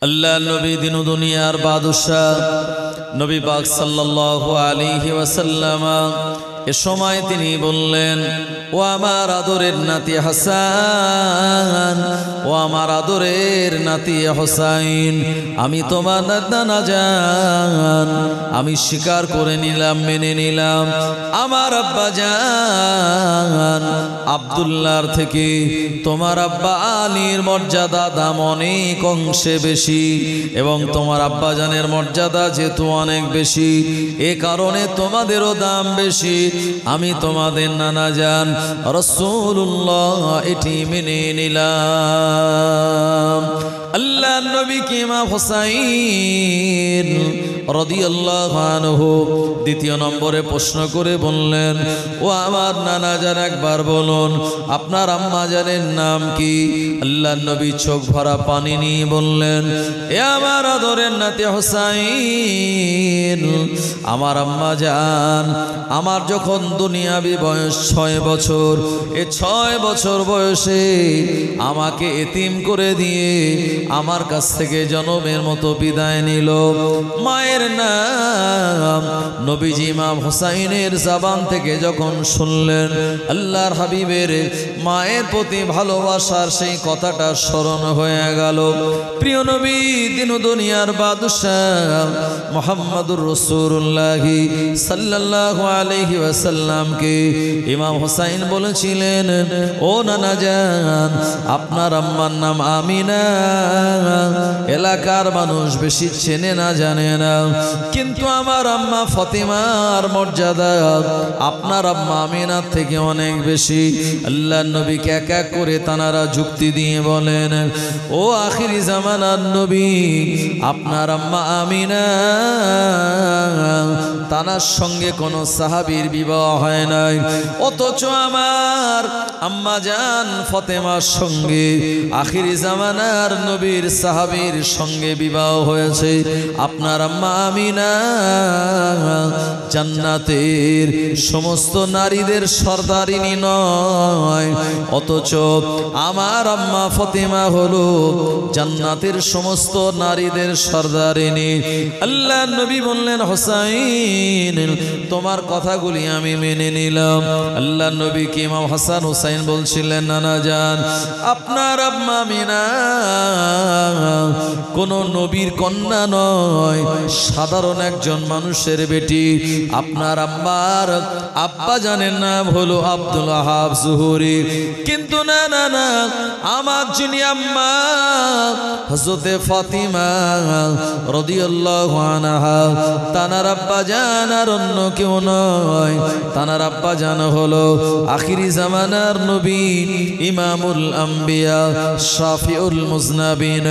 আল্লাহ নবী দিন দুনিয়ার বাদশাহ নবী পাক সাল্লাল্লাহু আলাইহি ওয়াসাল্লাম এ সময় তিনি বললেন, ও আমার আদরের নাতি হাসান, ও আমার আদরের নাতি হোসাইন, আমি তোমার নানা জান, আমি স্বীকার করে নিলাম, মেনে নিলাম আমার আব্বা জান আব্দুল্লাহর থেকে তোমার আব্বা আলীর মর্যাদা দাম অনেক অংশে বেশি, এবং তোমার আব্বা জানের মর্যাদা যেহেতু অনেক বেশি, এ কারণে তোমাদেরও দাম বেশি। আমি তোমাদের নানা জান রাসূলুল্লাহ এটি মেনে নিলাম। আল্লাহ নবী কি ইমাম হোসাইন রাদিয়াল্লাহু আনহু দ্বিতীয় নম্বরে প্রশ্ন করে বললেন, ও আমার নানা জান একবার বলুন আপনার আম্মা জানের নাম কি? আল্লাহ নবী চোখ ভরা পানি নিয়ে বললেন, এ আমার আদরের নাতি হোসাইন, আমার আম্মা জান আমার যখন দুনিয়াবি বয়স 6 বছর, এ 6 বছর বয়সে আমাকে এতিম করে দিয়ে আমার কাছ থেকে জনমের মতো বিদায় নিল। মায়ের নাম নবীজি ইমাম হোসাইনের জবান থেকে যখন শুনলেন, আল্লাহর হাবিবের মায়ের প্রতি ভালোবাসার সেই কথাটা স্মরণ হয়ে গেল। প্রিয় নবী দিন দুনিয়ার বাদশাহ মুহাম্মদুর রাসূলুল্লাহ সাল্লাল্লাহু আলাইহি ওয়াসাল্লামকে ইমাম হোসাইন বলেছিলেন, ও নানা জান আপনার আম্মার নাম আমিনা, এলাকার মানুষ বেশি চেনে না জানে না, কিন্তু আমার আম্মা ফাতিমার মর্যাদা আপনার আম্মা আমিনার থেকে অনেক বেশি। আল্লাহ নবীকে এক এক করে তানারা যুক্তি দিয়ে বলেন, ও আখিরি জামানার নবী আপনার আম্মা আমিনা তানার সঙ্গে কোনো সাহাবীর বিবাহ হয় নাই, অথচ আমার আম্মা জান ফাতেমার সঙ্গে আখিরি জামানার নবীর সাহাবীর সঙ্গে বিবাহ হয়েছে। আপনার আম্মা আমিনা জান্নাতের সমস্ত নারীদের সর্দারিনী নয়, অথচ আমার আম্মা ফাতেমা হলো জান্নাতের সমস্ত নারীদের সর্দারিনী। আল্লাহ নবী বললেন, হোসাইন তোমার কথাগুলি আমি মেনে নিলাম। আল্লাহ নবী কি ইমাম হাসান হোসাইন বলছিলেন, নানা জান আপনার আম্মা আমিনা কোন নবীর কন্যা নয়, সাধারণ একজন মানুষের বেটি। আপনার আম্মার আব্বা জানের নাম হলো আব্দুল ওয়াহাব জুহরি, কিন্তু না না না আমার যিনি আম্মা হযরতে ফাতিমা রাদিয়াল্লাহু আনহা তানার আব্বা জান আর অন্য কেউ নয়, তানার আব্বা জান হলো আখিরি জামানার নবী ইমামুল আম্বিয়া শাফিউল মুজনাবিন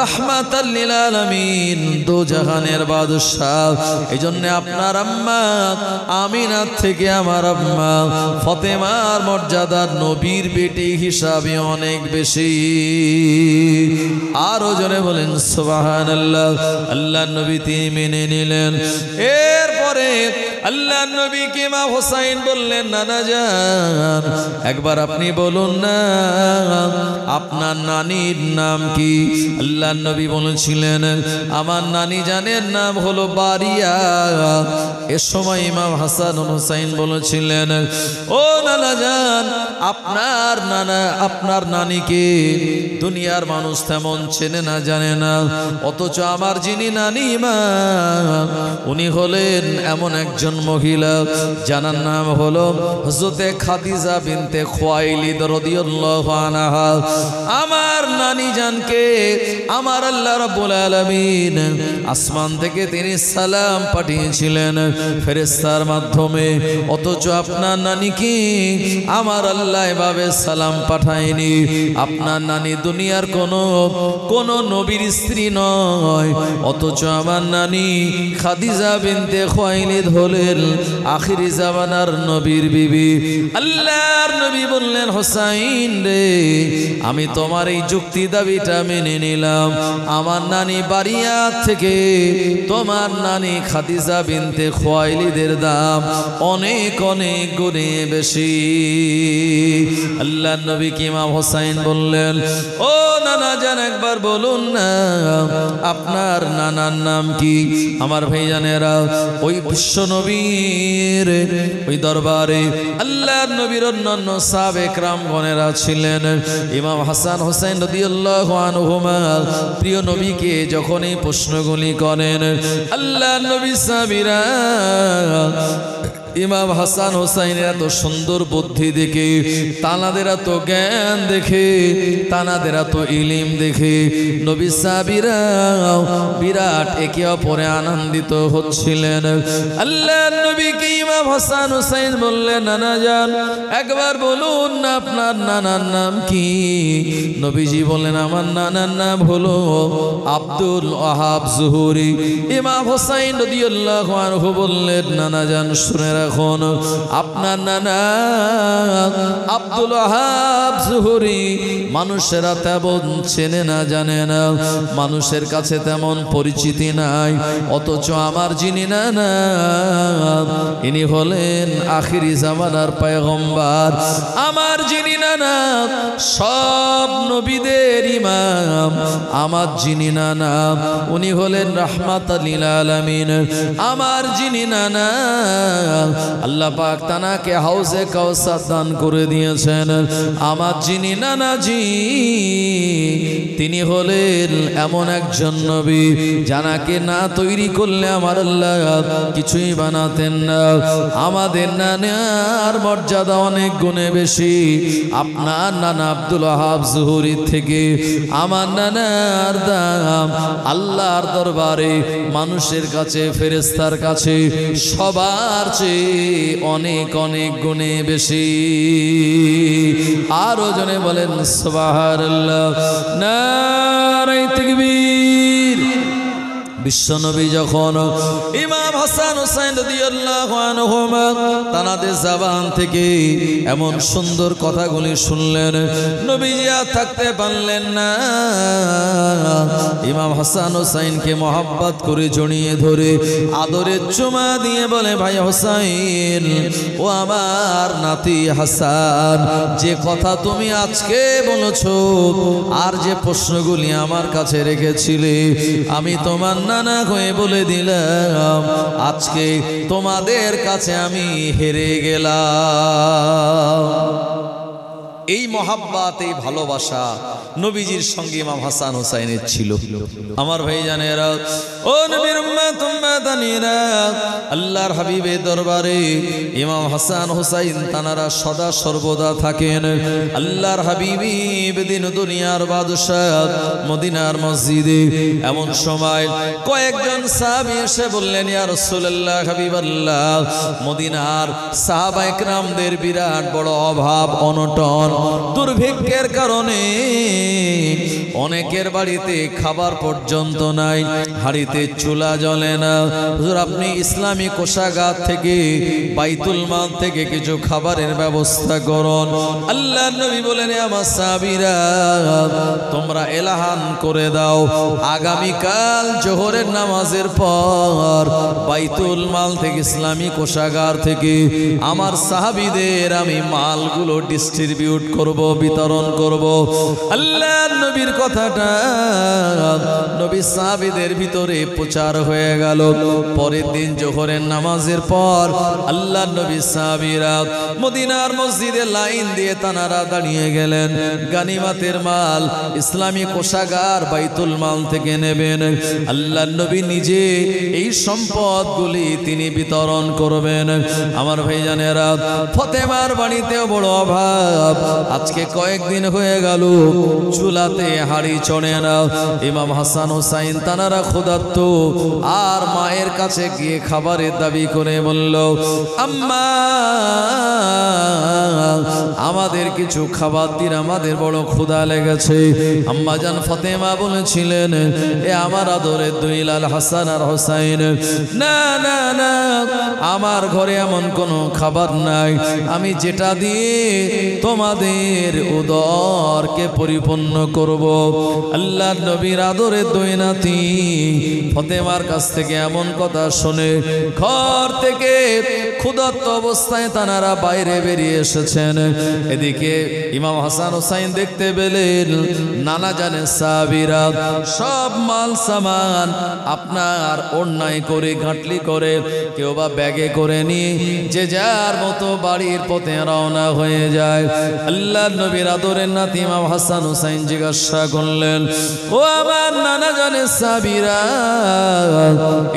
রাহমাতাল লিল আলামিন দো জাহানের বাদশাহ। এজন্য আপনার আম্মা আমিনার থেকে আমার আম্মা ফাতেমার মর্যাদা নবীর বেটি হিসাবে অনেক বেশি। আরো জোরে বলেন সুবহানাল্লাহ। আল্লাহ নবী তিনি মেনে নিলেন। এরপরে আল্লাহ নবী কি ইমাম হোসাইন বললেন, নানা জান একবার আপনি বলুন না আপনার নানির নাম কি? আল্লাহ নবী বলেছিলেন, আমার নানি জানের নাম হলো বারিয়া। এ সময় ইমাম হাসান হোসাইন বলেছিলেন, ও নানা জান আপনার নানিকে দুনিয়ার মানুষ তেমন চেনে না জানে না, অথচ আমার যিনি নানি মা উনি হলেন এমন একজন মহিলা যার নাম হলো হযরতে খাদিজা বিনতে খুয়াইলিদ রাদিয়াল্লাহু আনহা। আমার নানি জানকে আমার আল্লাহ রাব্বুল আলামিন আসমান থেকে তিনি সালাম পাঠিয়েছিলেন ফেরেশতার মাধ্যমে, অথচ আপনার নানিকে আমার আল্লাহ এভাবে সালাম পাঠায়নি। আপনার নানি দুনিয়ার কোন নবীর স্ত্রী নয়, অথচ আমার নানি খাদিজা বিনতে খুয়াইলিদ হলেন আখিরি জামানার নবীর বিবি। আল্লাহর নবী বললেন, হোসাইন রে আমি তোমার এই যুক্তি দাবিটা মেনে নিলাম। আমার নানি বারিয়া থেকে তোমার নানি খাদিজা বিনতে খুয়াইলিদের দাম অনেক অনেক গুণে বেশি। আল্লাহর নবী কি ইমাম হোসাইন বললেন, ও নানা জান একবার বলুন না আপনার নানার নাম কি? আমার ভাইজানেরা, ওই বিশ্ব নবীর ওই দরবারে আল্লাহর নবীর অন্যান্য সাহাবে কেরামগণেরা ছিলেন। ইমাম হাসান হোসেন রাদিয়াল্লাহু আনহুমা প্রিয় নবীকে যখন এই প্রশ্নগুলি করেন, আল্লাহর নবী সাহাবীরা ইমাম হাসান হোসাইনের এত সুন্দর বুদ্ধি দেখে, তানাদের এত জ্ঞান দেখে, তানাদের এত ইলিম দেখে নবী সাহাবীরা বিরাট একে অপরে আনন্দিত হচ্ছিলেন। আল্লাহর নবীকে ইমাম হাসান হোসাইন বললেন, নানা যান একবার বলুন না আপনার নানার নাম কি? নবীজি বললেন, আমার নানার নাম হলো আব্দুল ওয়াহাব জুহুরি। ইমাম হোসাইন রাদিয়াল্লাহু আনহু বললেন, নানা যান শুনে রাখুন, আপনার নানা আব্দুল ওয়াহাব জুহুরি মানুষেরা তেমন চেনে না, জানে না, মানুষের কাছে তেমন পরিচিতি নাই, অথচ আমার যিনি নানা ইনি হলেন আখিরি জামানার পয়গম্বর। আমার যিনি নানা সব নবীদের ইমাম, আমার যিনি নানা উনি হলেন রাহমাতাল লিল আলামিন। আমার যিনি নানা আল্লাহ পাক তানাকে হাউজে কাউসার দান করে দিয়েছেন। আমার যিনি নানাজি তিনি হলেন এমন একজন নবী যাকে না তৈরি করলে আমার আল্লাহ কিছুই বানাতেন না। আমাদের নানার মর্যাদা অনেক গুণে বেশি আপনার নানা আব্দুল ওয়াহাব জুহুরি থেকে। আমার নানার দাম আল্লাহর দরবারে মানুষের কাছে, ফেরেশতার কাছে সবার চেয়ে অনেক অনেক গুণে বেশি। আরো জনে বলেন সুবহানাল্লাহ, নারে তাকবীর। বিশ্বনবী যখন ইমাম হাসান হোসেন রাদিয়াল্লাহু আনহুমা তানাদের জবান থেকে এমন সুন্দর কথাগুলি শুনলেন, নবীজি আর থাকতে পারলেন না। ইমাম হাসান হোসেনকে মহব্বত করে জড়িয়ে ধরে আদরের চুমা দিয়ে বলে, ভাই হোসেন, ও আমার নাতি হাসান, যে কথা তুমি আজকে বলেছো আর যে প্রশ্নগুলি আমার কাছে রেখেছিলে, আমি তোমার নানা হয়ে বলে দিলাম, আজকে তোমাদের কাছে আমি হেরে গেলাম। এই মহাব্বত, এই ভালোবাসা নবীজির সঙ্গে ইমাম হাসান হোসাইনের ছিল। আমার ভাইজানেরা, ও নবীর উম্মত উম্মতানিরা, আল্লাহর হাবিবের দরবারে ইমাম হাসান হোসাইন তানারা সদা সর্বদা থাকেন। আল্লাহর হাবিব দিন দুনিয়ার বাদশাহ মদিনার মসজিদে এমন সময় কয়েকজন সাহাবী এসে বললেন, ইয়া রাসূলুল্লাহ, হাবিবাল্লাহ, মদিনার সাহাবায়ে কেরামদের বিরাট বড় অভাব অনটন, দুর্ভিক্ষের কারণে অনেকের বাড়িতে খাবার পর্যন্ত নাই, হাড়িতে চুলা জ্বলে না। হুজুর, আপনি ইসলামী কোষাগার থেকে, বাইতুল মাল থেকে কিছু খাবারের ব্যবস্থা করুন। আল্লাহর নবী বলেন, আমার সাহাবীরা, তোমরা এলাহান করে দাও, আগামীকাল জোহরের নামাজের পর বাইতুল মাল থেকে, ইসলামী কোষাগার থেকে আমার সাহাবীদের আমি মালগুলো ডিস্ট্রিবিউট করব, বিতরণ করব। আল্লাহর নবীর কথাটা নবী সাহাবীদের ভিতরে প্রচার হয়ে গেল। পরের দিন জোহরের নামাজের পর আল্লাহর নবী সাহাবীরা মদিনার মসজিদে লাইন দিয়ে তানারা দাঁড়িয়ে গেলেন। গানিমাতের মাল ইসলামী কোষাগার বাইতুল মাল থেকে নেবেন। আল্লাহর নবী নিজে এই সম্পদগুলি তিনি বিতরণ করবেন। আমার ভাইজানেরা, ফতেমার বাড়িতেও বড় অভাব। আজকে কয়েকদিন হয়ে গেল চুলাতে হাড়ি চড়ে না। ইমাম হাসান হোসাইন তানারা ক্ষুধার্ত, আর মায়ের কাছে গিয়ে খাবারের দাবি করে বলল, আম্মা, আমাদের কিছু খাবার দিন, আমাদের বড় ক্ষুধা লেগেছে। আম্মা জান ফাতেমা বলেছিলেন, এ আমার আদরের দুই লাল হাসান আর হোসাইন, না না না, আমার ঘরে এমন কোনো খাবার নাই, আমি যেটা দিয়ে তোমাদের তোমাদের উদরকে পরিপূর্ণ করব। আল্লাহর নবীর আদরের দুই নাতি ফাতেমার কাছ থেকে এমন কথা শুনে ঘর থেকে ক্ষুধার্ত অবস্থায় তানারা বাইরে বেরিয়ে এসেছেন। এদিকে ইমাম হাসান হোসাইন দেখতে পেলেন নানা জানের সাহাবীরা সব মাল সামান আপনার অন্যায় করে ঘাটলি করে কেউ বা ব্যাগে করে নিয়ে যে যার মতো বাড়ির পথে রওনা হয়ে যায়। আল্লাহর নবীর আদরের নাতি ইমাম হাসান হোসাইন জিজ্ঞাসা করলেন, ও আমার নানা জানের সাহাবীরা,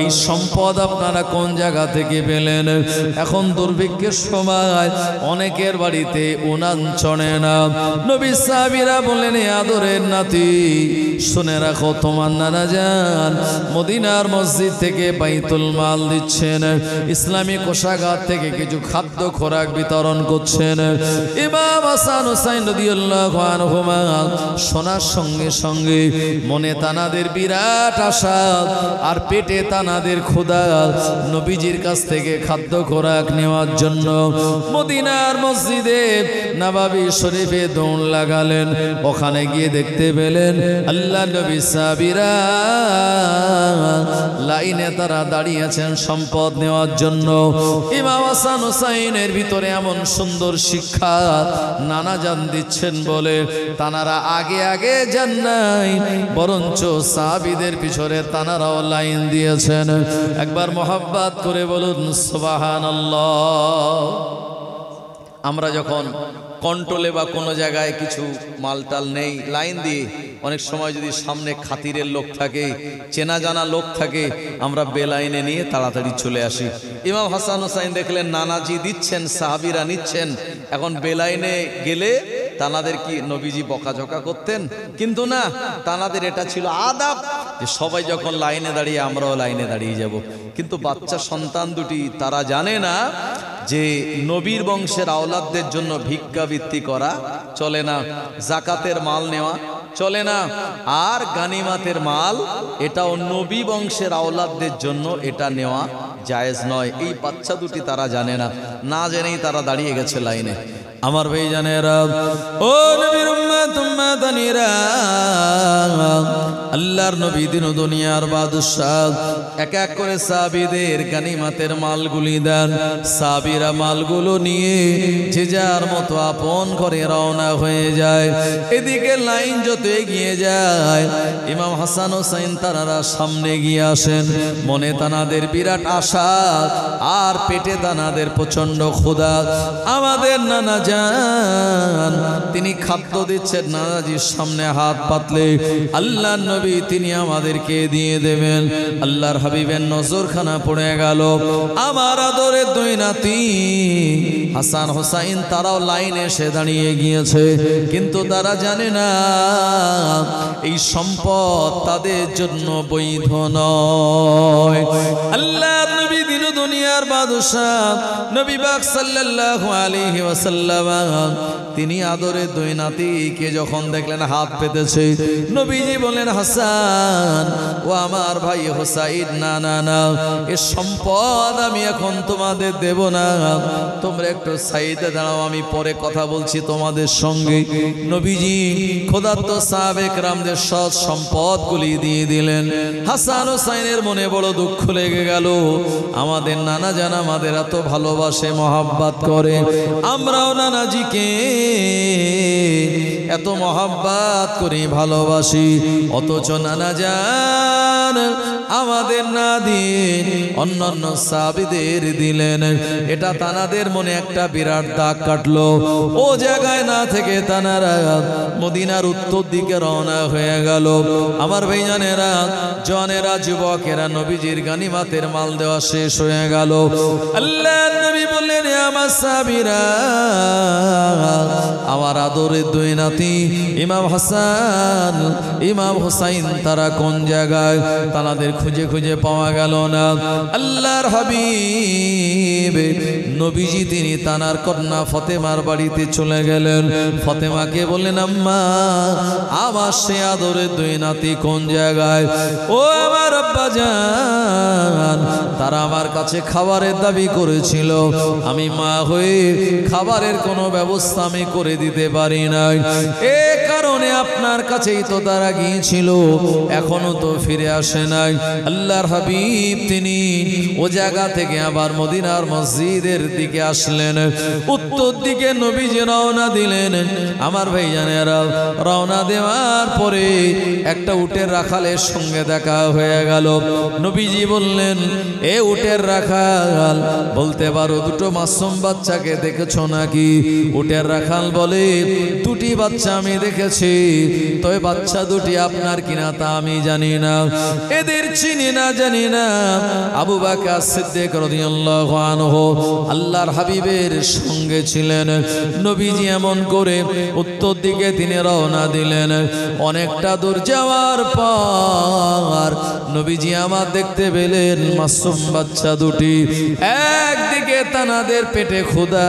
এই সম্পদ আপনারা কোন জায়গা থেকে পেলেন? এখন দুর্ভিক্ষের সময় অনেকের বাড়িতে উনান চড়ে না। নবী সাহাবীরা বললেন, এ আদরের নাতি শুনে রাখো, তোমার নানা জান মদিনার মসজিদ থেকে বাইতুল মাল দিচ্ছেন, ইসলামী কোষাগার থেকে কিছু খাদ্য খোরাক বিতরণ করছেন। ইমাম হাসান হোসাইন রাদিয়াল্লাহু আনহুমা শোনার সঙ্গে সঙ্গে মনে তানাদের বিরাট আশা আর পেটে তানাদের ক্ষুধা, নবীজির কাছ থেকে খাদ্য খোরাক নেওয়ার জন্য মদিনার মসজিদে নববী শরীফে দৌড় লাগালেন। ওখানে গিয়ে দেখতে পেলেন আল্লাহ নবী সাহাবীরা লাইনে তারা দাঁড়িয়ে আছেন সম্পদ নেওয়ার জন্য। ইমাম হাসান হোসাইনের ভিতরে এমন সুন্দর শিক্ষা নানা জান দিচ্ছেন বলে তানারা আগে আগে যান নাই, বরঞ্চ সাহাবীদের পিছনে তানারাও লাইন দিয়েছেন। একবার মোহাব্বত করে বলুন সুবহানাল্লাহ। আমরা যখন কন্ট্রোলে বা কোনো জায়গায় কিছু মালটাল নেই, লাইন দিয়ে অনেক সময় যদি সামনে খাতিরের লোক থাকে, চেনা জানা লোক থাকে, আমরা বেলাইনে নিয়ে তাড়াতাড়ি চলে আসি। ইমাম হাসান হোসাইন দেখলেন নানাজি দিচ্ছেন, সাহাবীরা নিচ্ছেন, এখন বেলাইনে গেলে তানাদের কি নবীজি বকাঝকা করতেন? কিন্তু না, তানাদের এটা ছিল আদাব যে সবাই যখন লাইনে দাঁড়িয়ে আমরাও লাইনে দাঁড়িয়ে যাব। কিন্তু বাচ্চা সন্তান দুটি তারা জানে না যে নবীর বংশের আওলাদদের জন্য ভিক্ষাবৃত্তি করা চলে না, জাকাতের মাল নেওয়া চলে না, আর গানিমাতের মাল এটাও নবী বংশের আওলাদদের জন্য এটা নেওয়া জায়েজ নয়। এই বাচ্চা দুটি তারা জানে না, না জেনেই তারা দাঁড়িয়ে গেছে লাইনে। আমার ভাই জানেরা, ও নবীর উম্মত উম্মতানিরা, আল্লাহর নবী দিন দুনিয়ার বাদশাহ এক এক করে সাহাবীদের গানিমাতের মালগুলি দেন। সাহাবীরা মালগুলো নিয়ে যে যার মতো আপন করে রওনা হয়ে যায়। এদিকে লাইন যত এগিয়ে যায় ইমাম হাসান হোসাইন তানারা সামনে গিয়ে আসেন। মনে তানাদের বিরাট আশা আর পেটে তানাদের প্রচন্ড ক্ষুধা। আমাদের নানা জান তিনি খাদ্য দিচ্ছেন, নানাজির সামনে হাত পাতলে আল্লাহর নবী তিনি আমাদেরকে দিয়ে দেবেন। আল্লাহর হাবিবের নজরখানা পড়ে গেল। আমার আদরের দুই নাতি হাসান হোসাইন তারাও লাইনে এসে দাঁড়িয়ে গিয়েছে, কিন্তু তারা জানে না এই সম্পদ তাদের জন্য বৈধ নয়। আল্লাহর নবী দিন দুনিয়ার বাদশাহ নবী পাক সাল্লাল্লাহু আলাইহি ওয়াসাল্লাম তিনি আদরের দুই নাতিকে যখন দেখলেন হাত পেতেছে, নবীজি বলেন, হাসান ও আমার ভাই হোসাইন, না না না, এ সম্পদ আমি এখন তোমাদের দেব না, তোমরা একটু সাইডে দাঁড়াও, আমি পরে কথা বলছি তোমাদের সঙ্গে। নবীজি খোদাত্ত সাহাবে কেরামদের সৎ সম্পদগুলি দিয়ে দিলেন। হাসান হোসাইনের মনে বড় দুঃখ লেগে গেল। আমাদের নানা জান আমাদের এত ভালোবাসে, মহাব্বত করে, আমরাও নানাজিকে এত মহাব্বত করি, ভালোবাসি, অথচ নানা জান আমাদের না দিয়ে অন্যান্য সাহাবীদের দিলেন। এটা তানাদের মনে একটা বিরাট দাগ কাটলো। ও জায়গায় না থেকে তানারা মদিনার উত্তর দিকে রওনা হয়ে গেল। আমার ভাইজানেরা, জওয়ানেরা, যুবকেরা, নবীজির গানিমাতের মাল দেওয়া শেষ হয়ে গেল। আল্লাহর নবী বললেন, আমার সাহাবীরা, আমার আদরের দুই নাতি ইমাম হাসান ইমাম হোসাইন তারা কোন জায়গায়? তাদের খুঁজে খুঁজে পাওয়া গেল না। আল্লাহর হাবিব নবীজি তিনি তানার কন্যা ফাতেমার বাড়িতে চলে গেলেন। ফাতেমাকে বললেন, আম্মা আমার সে আদরের দুই নাতি কোন জায়গায়? ও আমার আব্বা জান, তারা আমার কাছে খাবারের দাবি করেছিল, আমি মা হয়ে খাবারের কোনো ব্যবস্থা আমি করে দিতে পারি নাই, এ কারণে আপনার কাছেই তো তারা গিয়েছিল, এখনো তো ফিরে আসে নাই। আল্লাহর হাবিব তিনি ও জায়গা থেকে আবার মদিনার মসজিদের দিকে আসলেন। উত্তর দিকে নবীজি রওনা দিলেন। আমার ভাইজানেরা, রওনা দেওয়ার পরে একটা উটের রাখালের সঙ্গে দেখা হয়ে গেল। নবীজি বললেন, এ উটের রাখাল, বলতে পারো দুটো মাসুম বাচ্চাকে দেখেছো নাকি? উটের রাখাল বলে, দুটি বাচ্চা আমি দেখেছি, তবে বাচ্চা দুটি আপনার কিনা তা আমি জানি না, এদের চিনি না, জানি না। আবু বকর সিদ্দিক রাদিয়াল্লাহু আনহু আল্লাহর হাবিবের সঙ্গে ছিলেন। নবীজি এমন করে উত্তর দিকে তিনি রওনা দিলেন। অনেকটা দূর যাওয়ার পর নবীজি আমার দেখতে পেলেন মাসুম বাচ্চা দুটি, একদিকে তানাদের পেটে ক্ষুধা,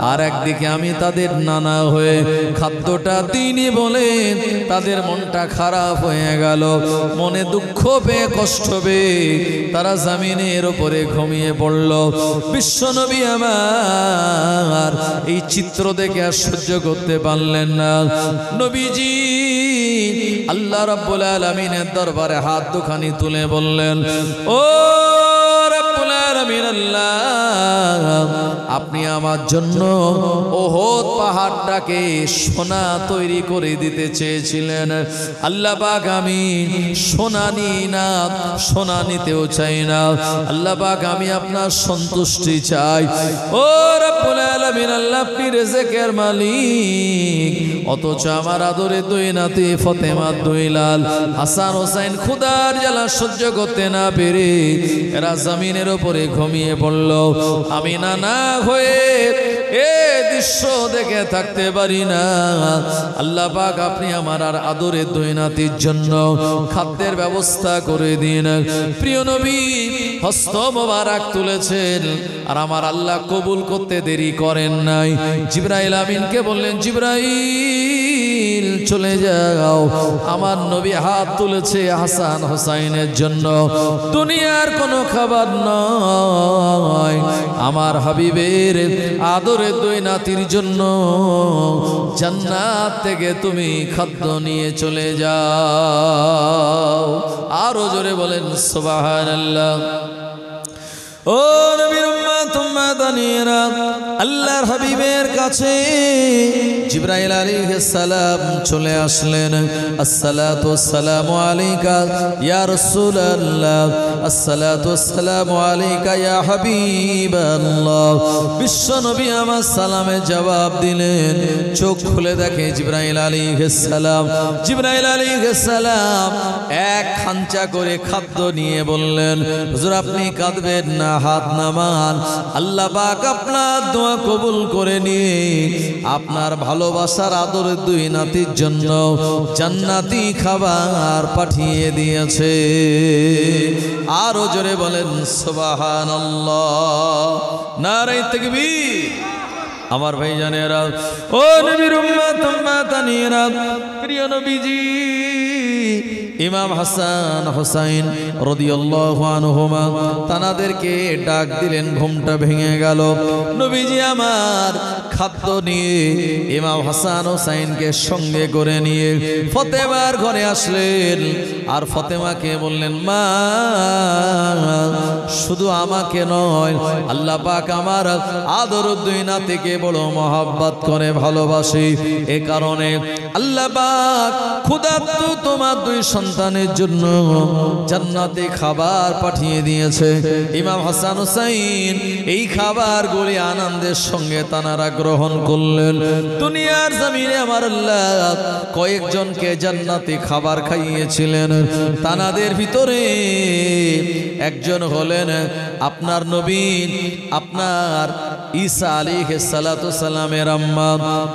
আর একদিকে আমি তাদের নানা হয়ে খাদ্যটা দিইনি বলে তাদের মনটা খারাপ হয়ে গেল। মনে দুঃখ পেয়ে, কষ্ট পেয়ে তারা জমিনের উপরে ঘুমিয়ে পড়ল। বিশ্বনবী আমার এই চিত্র দেখে আর সহ্য করতে পারলেন না। নবীজি আল্লাহ রাব্বুল আলামিনের দরবারে হাত দুখানি তুলে বললেন, ও রাব্বুল আলামিন আল্লাহ, আপনি আমার জন্য ওহদ পাহাড়টাকে সোনা তৈরি করে দিতে চেয়েছিলেন। আল্লাহ পাক আমি সোনা নিই না, সোনা নিতেও চাই না। আল্লাহ পাক আমি আপনার সন্তুষ্টি চাই। ও রাব্বুল আলামিন আল্লাহ, আপনি রিজকের মালিক, অথচ আমার আদরে দুই নাতি ফাতেমার দুই লাল হাসান হোসেন ক্ষুধার জ্বালা সহ্য করতে না পেরে এরা জমিনের উপরে ঘুমিয়ে পড়ল। আমি নানা হয়ে এ দৃশ্য দেখে থাকতে পারি না। আল্লাহ পাক আপনি আমার আর আদরের দুই নাতির জন্য খাদ্যের ব্যবস্থা করে দিন। প্রিয় নবী হস্ত মোবারক তুলেছেন, আর আমার আল্লাহ কবুল করতে দেরি করেন নাই। জিবরাইল আমিনকে বললেন, জিবরাইল চলে যাও, আমার নবী হাত তুলেছে হাসান হোসাইনের জন্য, দুনিয়ার কোনো খাবার নয়, আমার হাবিবের আদরের দুই নাতির জন্য জান্নাত থেকে তুমি খাদ্য নিয়ে চলে যাও। আরো জোরে বলেন সুবহানাল্লাহ। ও নবীর উম্মত উম্মাতানিরা, আল্লাহর হাবিবের কাছে জিবরাইল আলাইহিস সালাম চলে আসলেন। আসসালাতু ওয়াসসালামু আলাইকা ইয়া রাসূলুল্লাহ, আসসালাতু ওয়াসসালামু আলাইকা ইয়া হাবিবাল্লাহ। বিশ্ব নবী আমার সালামে জবাব দিলেন। চোখ খুলে দেখে জিবরাইল আলাইহিস সালাম। জিবরাইল আলাইহিস সালাম এক খাঞ্চা করে খাদ্য নিয়ে বললেন, হুজুর আপনি কাঁদবেন না, হাত নামান, আল্লাহ পাক আপনার দোয়া কবুল করে নিয়ে আপনার ভালোবাসার আদরের দুই নাতির জন্য জান্নাতি খাবার পাঠিয়ে দিয়েছে। আরো জোরে বলেন সুবহানাল্লাহ, নারে তাকবীর। আমার ভাইজানেরা, ও নবীর উম্মত উম্মাতানিরা, প্রিয় নবীজি ইমাম হাসান হোসাইন রাদিয়াল্লাহু আনহুমা তানাদেরকে ডাক দিলেন। ঘুমটা ভেঙে গেল। নবীজি আমার খাদ্য নিয়ে ইমাম হাসান হোসাইনকে সঙ্গে করে নিয়ে ফাতেমার ঘরে আসলেন। আর ফাতেমাকে বললেন, মা শুধু আমাকে নয়, আল্লাহ পাক আমার আদরের দুই নাতিকে বড় মহব্বত করে ভালোবাসে, এ কারণে আল্লাহ পাক ক্ষুধার্ত তোমার দুই সন্তানের জন্য জান্নাতে খাবার পাঠিয়ে দিয়েছে। ইমাম হাসান হোসাইন এই খাবারগুলি আনন্দের সঙ্গে তানারা গ্রহণ করলেন। দুনিয়ার জমিনে আমার আল্লাহ কয়েকজনকে জান্নাতে খাবার খাইয়েছিলেন। তানাদের ভিতরে একজন হলেন আপনার নবী, আপনার ঈসা আলাইহিস সালাতু সালামের আম্মা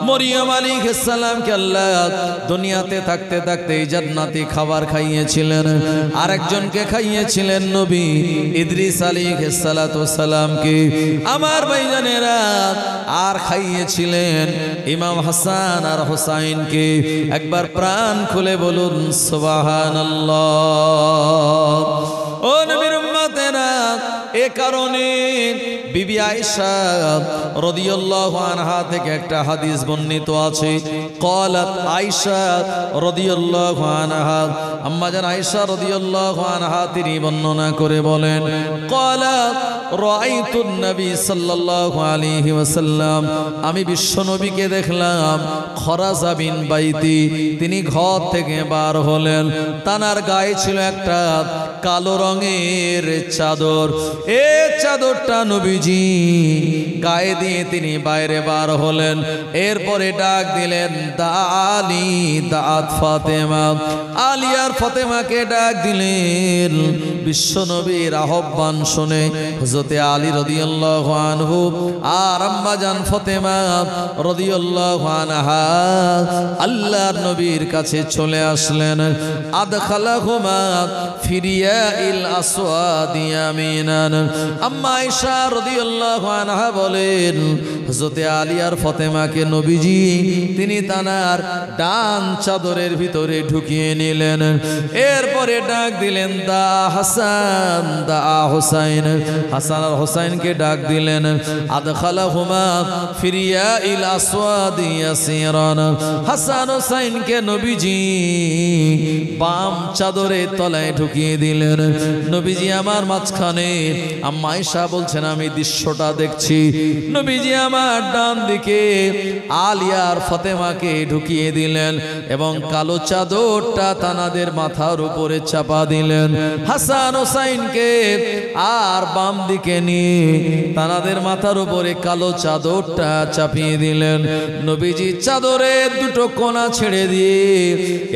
মরিয়ম আলাইহিস সালামকে আল্লাহ দুনিয়াতে থাকতে থাকতে জান্নাতি খাবার খাইয়েছিলেন। আরেকজনকে খাইয়েছিলেন নবী ইদ্রিস আলাইহিস সালাতু সালামকে। আমার ভাইজানেরা, আর খাইয়েছিলেন ইমাম হাসান আর হুসাইনকে। একবার প্রাণ খুলে বলুন সুবহানাল্লাহ। ও নবীর উম্মতেরা, এ কারণে বিবি আয়েশা রাদিয়াল্লাহু আনহা থেকে একটা হাদিস বর্ণিত আছে। ক্বালাত আয়েশা রাদিয়াল্লাহু আনহা, আম্মা জান আয়েশা রাদিয়াল্লাহু আনহা তিনি বর্ণনা করে বলেন, ক্বালাত রাআইতুন নবী সাল্লাল্লাহু আলাইহি ওয়াসাল্লাম, আমি বিশ্ব নবীকে দেখলাম, খরাজা বিন বাইতি, তিনি ঘর থেকে বার হলেন। তানার গায়ে ছিল একটা কালো রঙের চাদর। এই চাদরটা নবীজি গায়ে দিয়ে তিনি বাইরে বার হলেন। এরপরে ডাক দিলেন দা আলী দাত ফাতেমা, আলী আর ফাতেমাকে ডাক দিলেন। বিশ্ব নবীর আহ্বান শুনে হযরতে আলী রাদিয়াল্লাহু আনহু আর আম্মা জান ফাতেমা রাদিয়াল্লাহু আনহা আল্লাহর নবীর কাছে চলে আসলেন। আদখালাহুমা ফিরিয়াইল আসওয়াদি ইয়ামিনান। আম্মা আয়েশা রাদিয়াল্লাহু আনহা বলেন, হযরতে আলী আর ফাতেমাকে নবীজি তিনি তানার ডান চাদরের ভিতরে ঢুকিয়ে নিলেন। এরপরে ডাক দিলেন দা হাসান দা হুসাইন, হাসান আর হুসাইনকে ডাক দিলেন। আদখালাহুমা ফিরিয়াইল আসওয়াদি ইয়াসিরান। হাসান হুসাইনকে নবীজি বাম চাদরের তলায় ঢুকিয়ে দিলেন। নবীজি আমার মাঝখানে। আম্মা আয়েশা বলছেন, আমি দৃশ্যটা দেখছি। নবীজি আমার ডান দিকে আলী আর ফাতেমাকে ঢুকিয়ে দিলেন এবং কালো চাদরটা তানাদের মাথার উপরে চাপা দিলেন। হাসান হুসাইনকে আর বাম দিকে নিয়ে তানাদের মাথার উপরে কালো চাদরটা চাপিয়ে দিলেন। নবীজি চাদরের দুটো কোনা ছেড়ে দিয়ে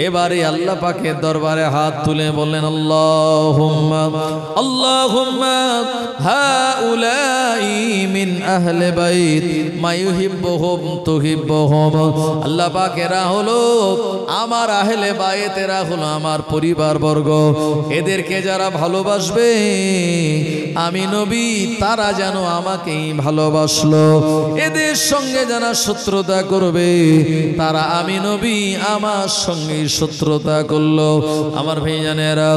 এবারে আল্লাহ পাকের দরবারে হাত তুলে বললেন, আল্লাহুম্মা আল্লাহুম্মা হাউলাই মিন আহলে বাইত মা ইউহিব্বুহুম তুহিব্বুহুম। আল্লাহ পাক, এরা হলো আমার আহলে বাইত, এরা হলো আমার পরিবার বর্গ। এদেরকে যারা ভালোবাসবে আমি নবী, তারা যেন আমাকেই ভালোবাসলো। এদের সঙ্গে যারা শত্রুতা করবে তারা আমি নবী আমার সঙ্গে শত্রুতা করলো। আমার ভাইজানেরা,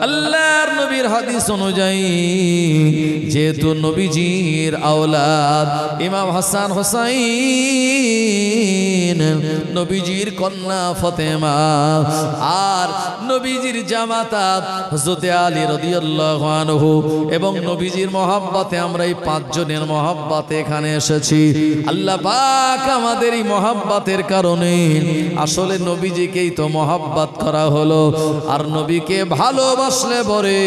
আল্লাহর নবীর হাদিস অনুযায়ী যেহেতু নবীজির আওলাদ ইমাম হাসান হুসাইন, নবীজির কন্যা ফাতেমা আর নবীজির জামাতা হযরতে আলী রাদিয়াল্লাহু আনহু এবং নবীজির মহব্বতে আমরা এই পাঁচজনের মহব্বতে এখানে এসেছি। আল্লাহ পাক আমাদের এই মহব্বতের কারণে আসলে নবীজিকেই তো মহব্বত করা হলো। আর নবীকে ভালোবাসলে পরে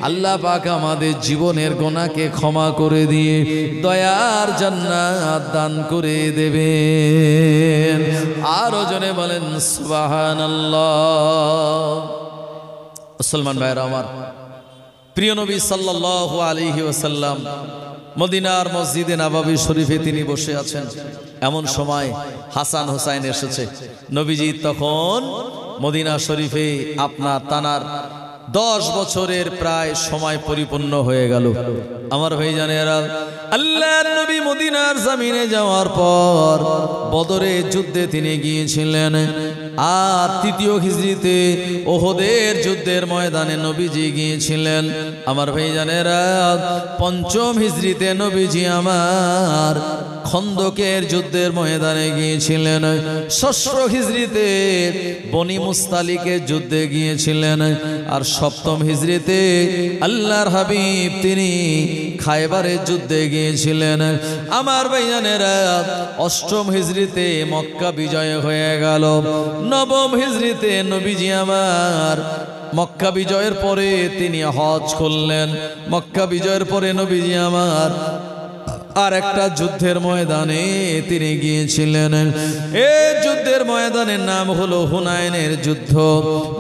আল্লাহ পাক আমাদের জীবনের গুনাহকে ক্ষমা করে দিয়ে দয়ার জান্নাত দান করে দেবেন। আরো জনে বলেন সুবহানাল্লাহ। মুসলমান ভাইরা আমার, প্রিয় নবী সাল্লাল্লাহু আলাইহি ওয়াসাল্লাম মদিনার মসজিদে নববী শরীফে তিনি বসে আছেন। এমন সময় হাসান হুসাইন এসেছে। নবীজি তখন মদিনা শরীফে আপনার তানার 10 বছরের প্রায় সময় পরিপূর্ণ হয়ে গেল। আমার ভাইজানেরা, আল্লাহর নবী মদিনার জমিনে যাওয়ার পর বদরের যুদ্ধে তিনি গিয়েছিলেন। আর 3য় হিজরিতে ওহদের যুদ্ধের ময়দানে নবীজি গিয়েছিলেন। আমার ভাইজানেরা, 5ম হিজরিতে নবীজি আমার খন্দকের যুদ্ধের ময়দানে গিয়েছিলেন। 6ষ্ঠ হিজরিতে বনি মুস্তালিকের যুদ্ধে গিয়েছিলেন। আর 7ম হিজরিতে আল্লাহর হাবিব তিনি খায়বারের যুদ্ধে গিয়েছিলেন। আমার ভাইজানেরা, 8ম হিজরিতে মক্কা বিজয় হয়ে গেল। 9ম হিজরিতে নবীজি আমার মক্কা বিজয়ের পরে তিনি হজ করলেন। মক্কা বিজয়ের পরে নবীজি আমার আর একটা যুদ্ধের ময়দানে তিনি গিয়েছিলেন। এই যুদ্ধের ময়দানের নাম হলো হুনাইনের যুদ্ধ।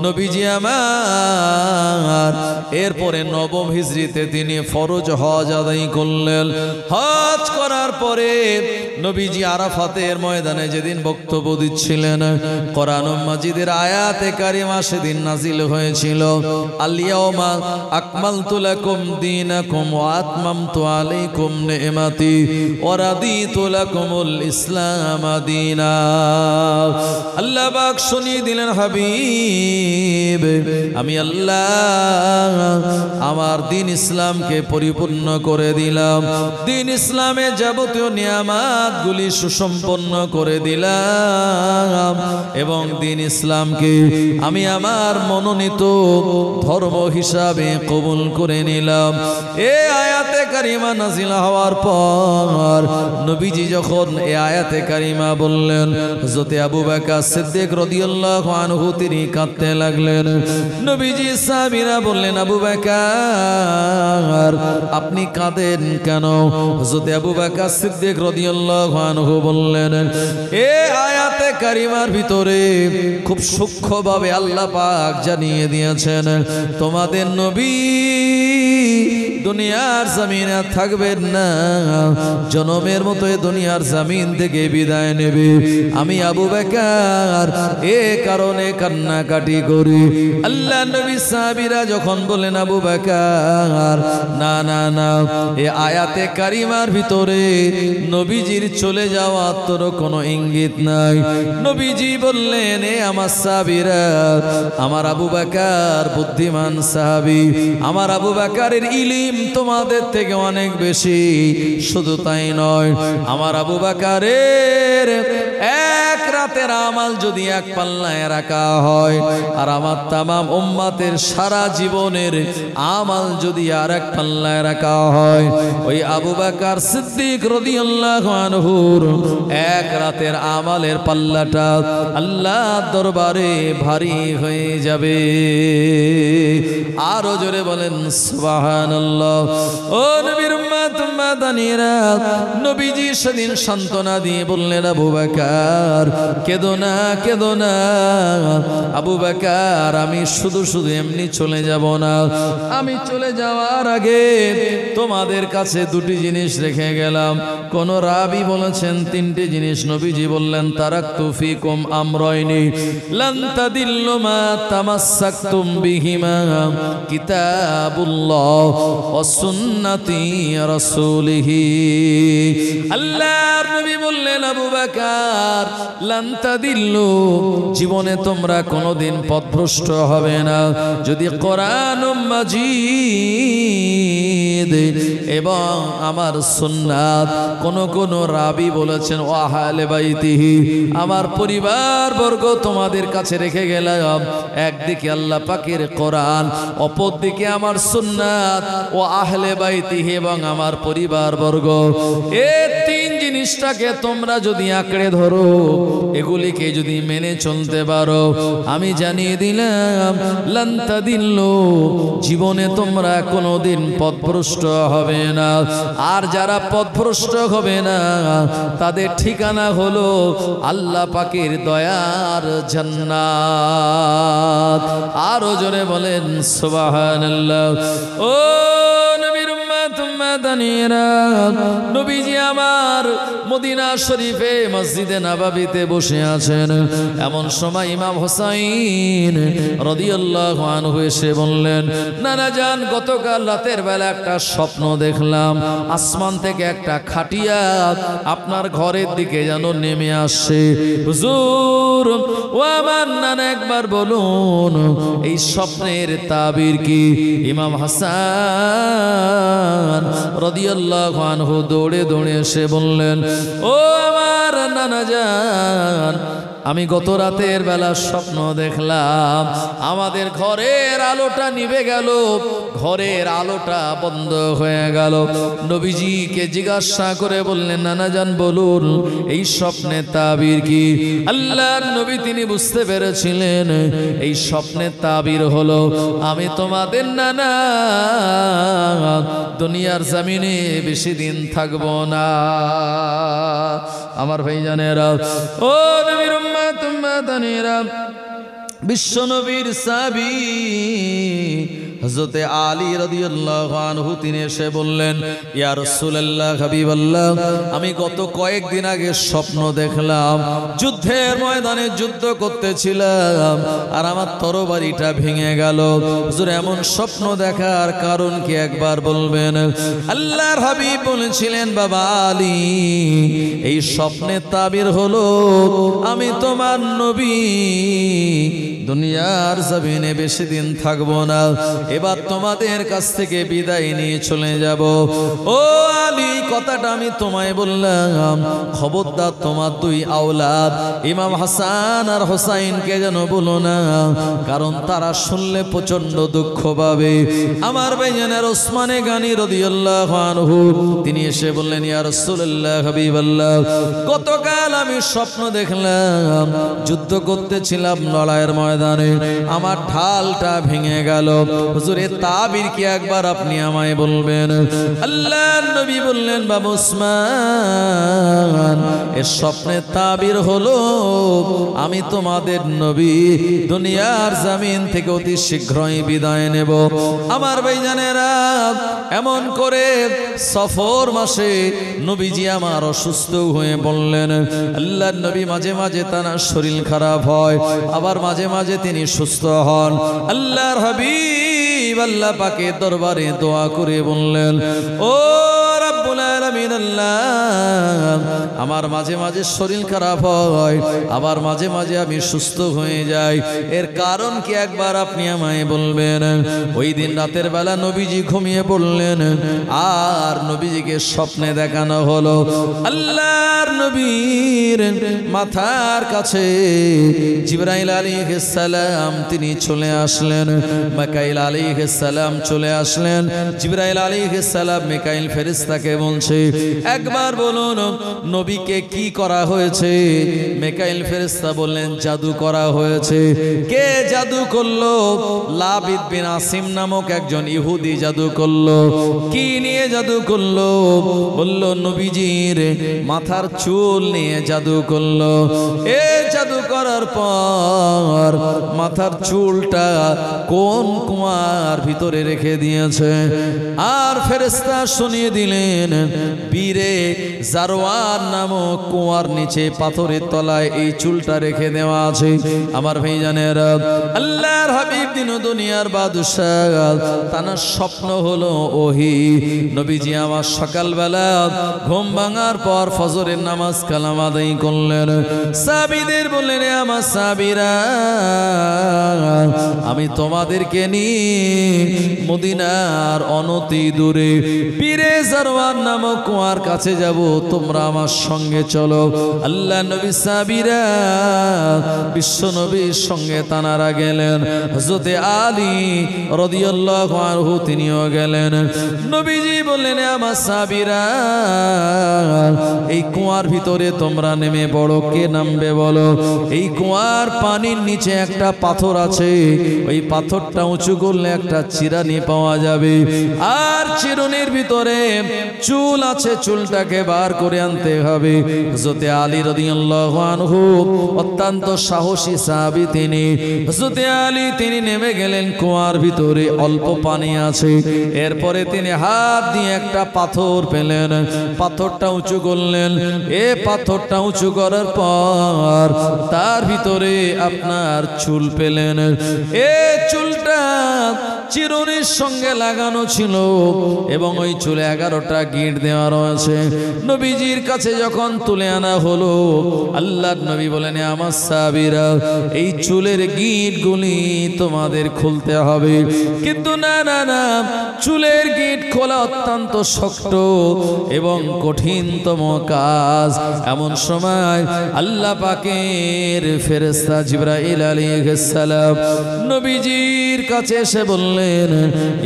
নবীজি আমার এরপরে নবম হিজরিতে তিনি ফরজ হজ আদায় করলেন। হজ করার পরে নবীজি আরাফাতের ময়দানে যেদিন বক্তব্য দিচ্ছিলেন, কোরআন মাজিদের আয়াতে কারিমা সেদিন নাজিল হয়েছিল, আল-ইয়াওমা আকমালতু লাকুম দীনাকুম ওয়া আতমামতু আলাইকুম নি'মাতি ওয়া রাদিতু লাকুমুল ইসলাম দীনা। আল্লাহ পাক শুনিয়ে দিলেন, হাবিব আমি আল্লাহ আমার দিন ইসলামকে পরিপূর্ণ করে দিলাম, দিন ইসলামে যাবতীয় নিয়ামতগুলি সুসম্পন্ন করে দিলাম এবং দিন ইসলামকে আমি আমার মনোনীত ধর্ম হিসাবে কবুল করে নিলাম। এই আয়াতে কারিমা নাজিল হওয়ার পর নবীজি যখন এই আয়াতে কারিমা বললেন, হযরত আবু বকর সিদ্দিক রাদিয়াল্লাহু আনহু তিনি কাঁদতে লাগলেন। নবীজি সাহাবীরা বললেন, আবু বকর আপনি কাঁদেন কেন? হযরত আবু বকর সিদ্দিক রাদিয়াল্লাহু আনহু বললেন, এই আয়াতে কারিমার ভিতরে খুব সূক্ষ্মভাবে আল্লাহ পাক জানিয়ে দিয়েছেন, তোমাদের নবী দুনিয়ার জমিনে থাকবেন না, জনমের মতো দুনিয়ার জমিন থেকে বিদায় নেবে। আমি আবু বকর এ কারণে কান্নাকাটি করি। আল্লাহ নবী সাহাবীরা যখন বলেন, আবু বকর না না না, এই আয়াতে কারিমার ভিতরে নবীজির চলে যাওয়া তোর কোনো ইঙ্গিত নাই। নবীজি বললেন, এ আমার সাহাবীরা, আমার আবু বকর বুদ্ধিমান সাহাবী, আমার আবু বকরের ইলম তোমাদের থেকে অনেক বেশি। শুধু তাই নয়, আমার আবু বকরের এক রাতের আমাল যদি এক পাল্লায় রাখা হয়, আর আমার তামাম উম্মতের সারা জীবনের আমাল যদি আর এক পাল্লায় রাখা হয়, ওই আবু বকর সিদ্দিক রাদিয়াল্লাহু আনহুর এক রাতের আমালের পাল্লাটা আল্লাহর দরবারে ভারী হয়ে যাবে। আরো জোরে বলেন সুবহানাল্লাহ। ও নবীর উম্মত মাদানীরা, নবীজি সেদিন সান্ত্বনা দিয়ে বললেন, আবু বকর কেঁদো না, কেঁদো না। আবু বকর আমি শুধু শুধু এমনি চলে যাব না, আমি চলে যাওয়ার আগে তোমাদের কাছে দুটি জিনিস রেখে গেলাম। কোন রাবি বলেছেন তিনটি জিনিস, নবীজি বললেন, তারাকতু ফিকুম আমরাইনি লান তাদিল্লু মা তামাসসাকতুম বিহিমা কিতাবুল্লাহ ওয়া সুন্নতি রাসূলিহি। আল্লাহর নবী বললেন, আবু বকর লান তাদিল্লু, জীবনে তোমরা কোনোদিন পথভ্রষ্ট হবে না যদি কোরআন মাজিদ এবং আমার সুন্নাত, কোন রাবি বলেছেন ও আহলে বাইতিহি, আমার পরিবার বর্গ তোমাদের কাছে রেখে গেলাম। একদিকে আল্লাহ পাকের কোরআন, অপরদিকে আমার সুন্নাত ও আহলে বাইতিহি এবং আমার পরিবার বর্গ। এই তিন জিনিসটাকে তোমরা যদি আঁকড়ে ধরো, এগুলিকে যদি মেনে চলতে পারো, আমি জানিয়ে দিলাম লান তাদিল্লু, জীবনে তোমরা কোনোদিন পথভ্রষ্ট হবে না। আর যারা পথভ্রষ্ট হবে না তাদের ঠিকানা হলো আল্লাহ পাকের দয়ার জান্নাত। আরো জোরে বলেন সুবহানাল্লাহ। ও নবীর উম্মত মাদানীরা, নবীজি আমার মদিনা শরীফে মসজিদে নববীতে বসে আছেন। এমন সময় ইমাম হুসাইন রাদিয়াল্লাহু আনহু এসে বললেন, নানা জান গতকাল রাতের বেলা একটা স্বপ্ন দেখলাম, আসমান থেকে একটা খাটিয়া আপনার ঘরের দিকে যেন নেমে আসছে। হুজুর ও আমার নানা একবার বলুন এই স্বপ্নের তাবির কি? ইমাম হাসান রাদিয়াল্লাহু আনহু দৌড়ে দৌড়ে এসে বললেন, ও আমার নানা জান, আমি গত রাতের বেলা স্বপ্ন দেখলাম আমাদের ঘরের আলোটা নিভে গেল, ঘরের আলোটা বন্ধ হয়ে গেল। নবীজিকে জিজ্ঞাসা করে বললেন, নানা জান বলুন এই স্বপ্নের তাবির কি? আল্লাহর নবী তিনি বুঝতে পেরেছিলেন এই স্বপ্নের তাবির হলো আমি তোমাদের নানা দুনিয়ার জমিনে বেশি দিন থাকবো না। আমার ভাইজানেরা, ও নবীর উম্মত উম্মতানেরা, বিশ্ব নবীর সাহাবী হযরতে আলী রাদিয়াল্লাহু আনহু তিনি এসে বললেন, ইয়া রাসূলুল্লাহ হাবিবাল্লাহ, আমি গত কয়েকদিন আগে স্বপ্ন দেখলাম যুদ্ধের ময়দানে যুদ্ধ করতেছিলাম আর আমার তরবারিটা ভেঙে গেল। হুজুর এমন স্বপ্ন দেখার কারণ কি একবার বলবেন? আল্লাহর হাবিব বলেছিলেন, বাবা আলী, এই স্বপ্নের তাবির হলো আমি তোমার নবী দুনিয়ার জমিনে বেশি দিন থাকবো না, এবার তোমাদের কাছ থেকে বিদায় নিয়ে চলে যাব। ও আলী, কথাটা আমি তোমায় বললাম, খবরদার তোমার দুই আওলাদ ইমাম হাসান আর হোসাইনকে যেন বলো না, কারণ তারা শুনলে প্রচন্ড দুঃখ পাবে। আমার ভাইজানের ওসমানে গানী রাদিয়াল্লাহু আনহু তিনি এসে বললেন, ইয়া রাসূলুল্লাহ হাবিবাল্লাহ, গতকাল আমি স্বপ্ন দেখলাম যুদ্ধ করতেছিলাম লড়াইয়ের ময়দানে, আমার ঢালটা ভেঙে গেল। হুজুরে তাবির কি একবার আপনি আমায় বলবেন? আল্লাহর নবী বললেন, বাবা উসমান, এর স্বপ্নের তাবির হলো আমি তোমাদের নবী দুনিয়ার জমিন থেকে অতি শীঘ্রই বিদায় নেব। আমার ভাইজানেরা, এমন করে সফর মাসে নবীজি আমার অসুস্থ হয়ে বললেন। আল্লাহর নবী মাঝে মাঝে তার শরীর খারাপ হয়, আবার মাঝে মাঝে তিনি সুস্থ হন। আল্লাহর হাবিব আল্লাহ পাকের দরবারে দোয়া করে বললেন, ও রব্বুল আলামিন আল্লাহ, আমার মাঝে মাঝে শরীর খারাপ হয়, আবার মাঝে মাঝে আমি সুস্থ হয়ে যাই, এর কারণ কি একবার আপনি আমায় বলবেন? ওই দিন রাতের বেলা নবীজি ঘুমিয়ে পড়লেন আর নবীজিকে স্বপ্নে দেখানো হলো আল্লাহর নবীর মাথার কাছে জিবরাইল আলাইহিস সালাম তিনি চলে আসলেন, মিকাইল আলাইহিস সালাম চলে আসলেন। জিবরাইল আলাইহিস সালাম মিকাইল ফেরেশতাকে বলছে, একবার বলুন নবীকে কি করা হয়েছে? মিকাইল ফেরেশতা বললেন, জাদু করা হয়েছে। কে জাদু করলো? লাবিদ বিন আসিম নামক একজন ইহুদি জাদু করলো। কি নিয়ে জাদু করলো? বললো নবীজির মাথার চুল নিয়ে জাদু করলো। এ জাদু করার পর মাথার চুলটা কোন কুয়ার ভিতরে রেখে দিয়েছে। আর ফেরেশতা শুনিয়ে দিলেন, বীরে জারওয়ান নামক কুয়ার নিচে পাথরের তলায় এই চুলটা রেখে দেওয়া আছে। আমার ভাইজানেরা, আল্লাহর হাবিব দিন দুনিয়ার বাদশাহ, তার স্বপ্ন হলো ওহি। নবীজি আমার সকালবেলা ঘুম ভাঙার পর ফজরের নামাজ কালাম আদায় করলেন। সাহাবীদের বললেন, আমার সাহাবীরা, আমি তোমাদেরকে নিয়ে মদিনার অনতি দূরে বীরে জারওয়ান নামক কুয়ার কাছে যাব, তোমরা আমার সঙ্গে চলো। আল্লাহ নবী সাহাবীরা বিশ্ব নবীর সঙ্গে তানারা গেলেন। হযরতে আলী রাদিয়াল্লাহু আনহু তিনিও গেলেন। নবীজি বললেন, আমার সাহাবীরা, এই কুয়ার ভিতরে তোমরা নেমে পড়ো। কে নামবে বলো? এই কুয়ার পানির নিচে একটা পাথর আছে, ওই পাথরটা উঁচু করলে একটা চিরানি পাওয়া যাবে, আর চিরুনির ভিতরে চুল আছে, চুলটাকে বার করে আনতে হবে। হযরতে আলী রাদিয়াল্লাহু আনহু অত্যন্ত সাহসী সাহাবী তিনি। হযরতে আলী তিনি নেমে গেলেন কুয়ার ভিতরে, অল্প পানি আছে। এরপরে তিনি হাত দিয়ে একটা পাথর পেলেন, পাথরটা উঁচু করলেন। এ পাথরটা উঁচু করার পর তার ভিতরে আপনার চুল পেলেন। এ চুলটা চিরুনির সঙ্গে লাগানো ছিল এবং ওই চুলে 11টা গিঁট দেওয়া রয়েছে। নবীজির কাছে যখন তুলে আনা হলো, আল্লাহর নবী বলেন, আমার সাহাবীরা, এই চুলের গিঁটগুলি তোমাদের খুলতে হবে। কিন্তু না না না, চুলের গিঁট খোলা অত্যন্ত শক্ত এবং কঠিনতম কাজ। এমন সময় আল্লাহ পাকের ফেরেশতা জিবরাইল আলাইহিস সালাম নবীজির কাছে এসে বললেন,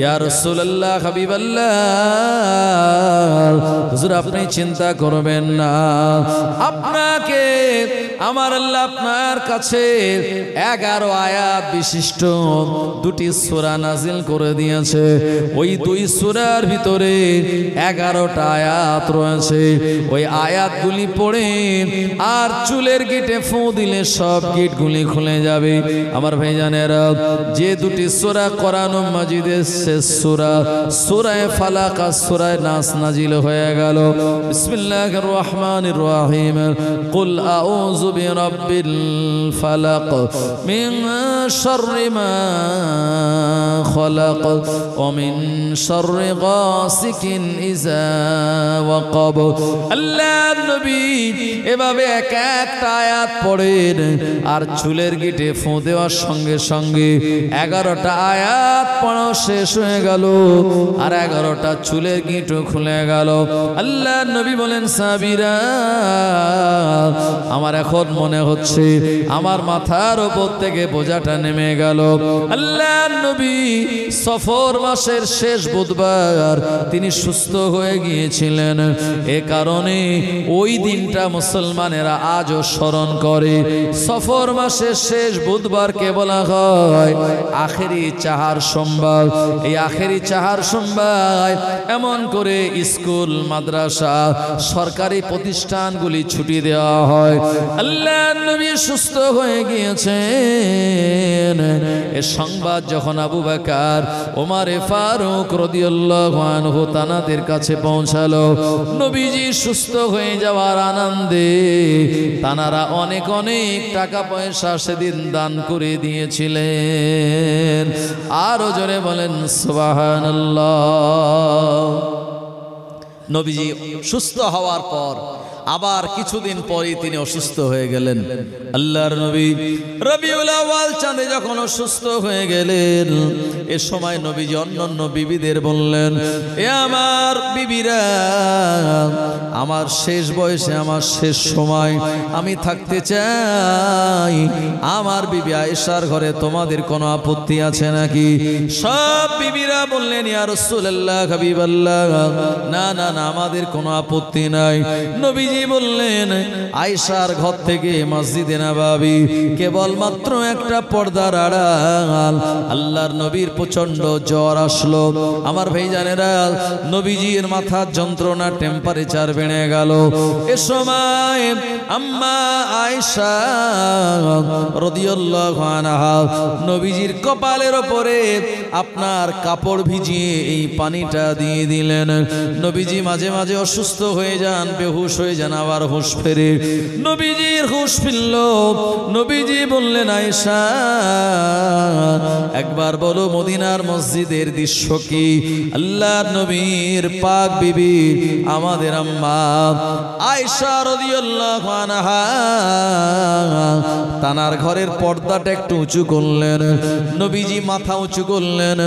ইয়া রাসূলুল্লাহ, হাবিবাল্লাহ, হুজুর আপনি চিন্তা করবেন না, আপনাকে আমার আল্লাহ আপনার কাছে 11 আয়াত বিশিষ্ট 2টি সূরা নাজিল করে দিয়েছে। ওই 2 সূরার ভিতরে 11টা আয়াত রয়েছে। ওই আয়াতগুলি পড়ে আর চুলের গিঁটে ফু দিলে সব গিঁটগুলি খুলে যাবে। আমার ভাইজানেরা, যে 2টি সূরা কোরআন মাজিদের শেষ সূরা, সূরা ফালাক আর সূরা নাস নাজিল হয়ে গেল। বিসমিল্লাহির রহমানির রহিম। কুল আউযু বিরাব্বিল ফালাক মিন শাররি মা খলাক ওয়া মিন শাররি গাসিকিন ইযা ওয়াকাব। আল্লাহর নবী এভাবে এক একটা আয়াত পড়েন আর চুলের গিঁটে ফু দেওয়ার সঙ্গে সঙ্গে 11টা আয়াত পড়া শেষ হয়ে গেল আর 11টা চুলের গিঁটও খুলে গেল। আল্লাহর নবী বলেন, সাহাবীরা, আমার এখন মনে হচ্ছে আমার মাথার উপর থেকে বোঝাটা নেমে গেল। আল্লাহর নবী সফর মাসের শেষ বুধবার তিনি সুস্থ হয়ে গিয়েছিলেন। এ কারণে ওই দিনটা মুসলমানেরা আজও স্মরণ করে। সফর মাসের শেষ বুধবারকে বলা হয় আখেরি চাহার সোমবার। এই আখেরি চাহার সোমবার এমন করে স্কুল, মাদ্রাসা, সরকারি প্রতিষ্ঠানগুলি ছুটি দেওয়া হয়। আল্লাহর নবী সুস্থ হয়ে গিয়েছেন এ সংবাদ যখন আবু বকর, ওমর ফারুক রাদিয়াল্লাহু আনহু তানাদের কাছে পৌঁছালো, নবীজি সুস্থ হয়ে যাওয়ার আনন্দে তানারা অনেক অনেক টাকা পয়সা সেদিন দান করে দিয়েছিলেন। আরো জোরে বলেন সুবহানাল্লাহ। নবীজি সুস্থ হওয়ার পর আবার কিছুদিন পরেই তিনি অসুস্থ হয়ে গেলেন। আল্লাহর নবী রবিউল আউয়াল চাঁদে যখন অসুস্থ হয়ে গেলেন, এ সময় নবীজি অন্যান্য বিবিদের বললেন, এ আমার বিবিরা, আমার শেষ বয়সে, আমার শেষ সময় আমি থাকতে চাই। আমার বিবি আয়েশার ঘরে তোমাদের কোনো আপত্তি আছে নাকি? সব বিবিরা বললেন, ইয়া রাসূলুল্লাহ, হাবিবাল্লাহ, না না না, আমাদের কোনো আপত্তি নাই। নবীজি বললেন, আয়েশার ঘর থেকে মসজিদে নববী কেবলমাত্র একটা পর্দার আড়াল। আল্লাহর নবীর প্রচন্ড জ্বর আসলো। আমার ভাইজানেরা, নবীজির মাথার যন্ত্রণা, টেম্পারেচার বেড়ে গেল। এ সময় আম্মা আয়েশা রাদিয়াল্লাহু আনহা নবীজির কপালের উপরে আপনার কাপড় ভিজিয়ে এই পানিটা দিয়ে দিলেন। নবীজি মাঝে মাঝে অসুস্থ হয়ে যান, বেহুশ হয়ে যান, আবার হুঁশ ফেরে। নবীজির হুঁশ ফিরল। নবীজি বললেন, আয়েশা, একবার বলো মদিনার মসজিদের দৃশ্য কি? আল্লাহর নবীর পাক বিবি আমাদের আম্মা আয়েশা রাদিয়াল্লাহু আনহা তানার ঘরের পর্দাটা একটু উঁচু করলেন। নবীজি মাথা উঁচু করলেন